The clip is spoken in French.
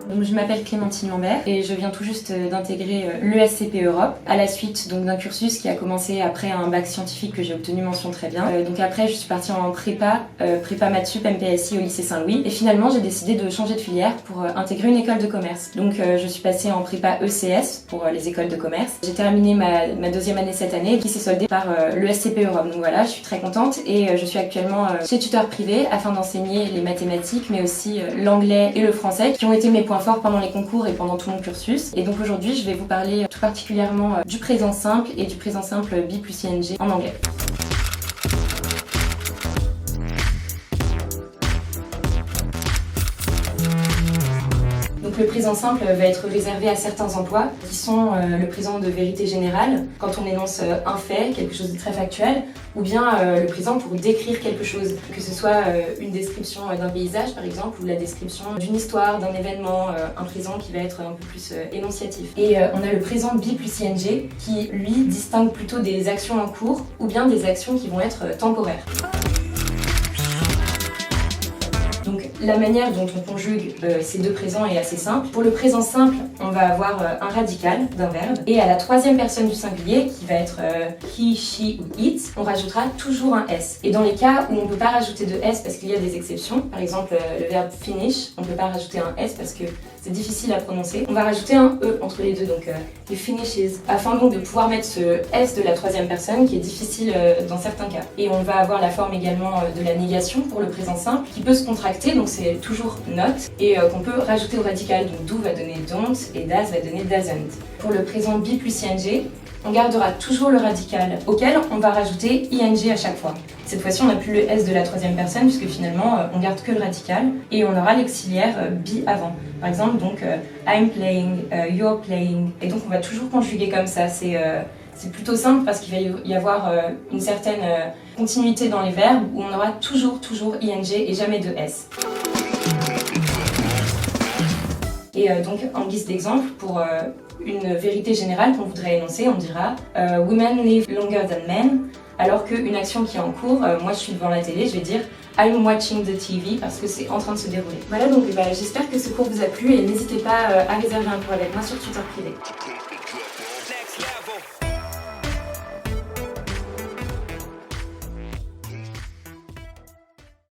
Donc, je m'appelle Clémentine Lambert et je viens tout juste d'intégrer l'ESCP Europe à la suite d'un cursus qui a commencé après un bac scientifique que j'ai obtenu mention très bien. Donc après, je suis partie en prépa maths sup MPSI au lycée Saint-Louis et finalement j'ai décidé de changer de filière pour intégrer une école de commerce. Donc je suis passée en prépa ECS pour les écoles de commerce. J'ai terminé ma deuxième année cette année qui s'est soldée par l'ESCP Europe. Donc voilà, je suis très contente et je suis actuellement chez tuteur privé afin d'enseigner les mathématiques mais aussi l'anglais et le français qui ont été mes points forts pendant les concours et pendant tout mon cursus. Et donc aujourd'hui, je vais vous parler tout particulièrement du présent simple et du présent simple be plus ing en anglais. Donc le présent simple va être réservé à certains emplois qui sont le présent de vérité générale, quand on énonce un fait, quelque chose de très factuel, ou bien le présent pour décrire quelque chose, que ce soit une description d'un paysage par exemple, ou la description d'une histoire, d'un événement, un présent qui va être un peu plus énonciatif. Et on a le présent be plus ing qui lui distingue plutôt des actions en cours ou bien des actions qui vont être temporaires. Donc la manière dont on conjugue ces deux présents est assez simple. Pour le présent simple, on va avoir un radical d'un verbe et à la troisième personne du singulier, qui va être he, she ou it, on rajoutera toujours un s. Et dans les cas où on ne peut pas rajouter de s parce qu'il y a des exceptions, par exemple le verbe finish, on ne peut pas rajouter un s parce que c'est difficile à prononcer, on va rajouter un e entre les deux, donc he finishes, afin donc de pouvoir mettre ce s de la troisième personne qui est difficile dans certains cas. Et on va avoir la forme également de la négation pour le présent simple qui peut se contracter, donc c'est toujours not, et qu'on peut rajouter au radical, donc do va donner don't et does va donner doesn't. Pour le présent be plus ing, on gardera toujours le radical auquel on va rajouter ing à chaque fois. Cette fois-ci, on n'a plus le s de la troisième personne puisque finalement, on garde que le radical et on aura l'auxiliaire be avant. Par exemple, donc I'm playing, you're playing, et donc on va toujours conjuguer comme ça. C'est plutôt simple parce qu'il va y avoir une certaine continuité dans les verbes où on aura toujours ing et jamais de s. Et donc en guise d'exemple, pour une vérité générale qu'on voudrait énoncer, on dira Women live longer than men, alors qu'une action qui est en cours, moi je suis devant la télé, je vais dire I'm watching the TV parce que c'est en train de se dérouler. Voilà, donc j'espère que ce cours vous a plu et n'hésitez pas à réserver un cours avec moi sur tuteur privé.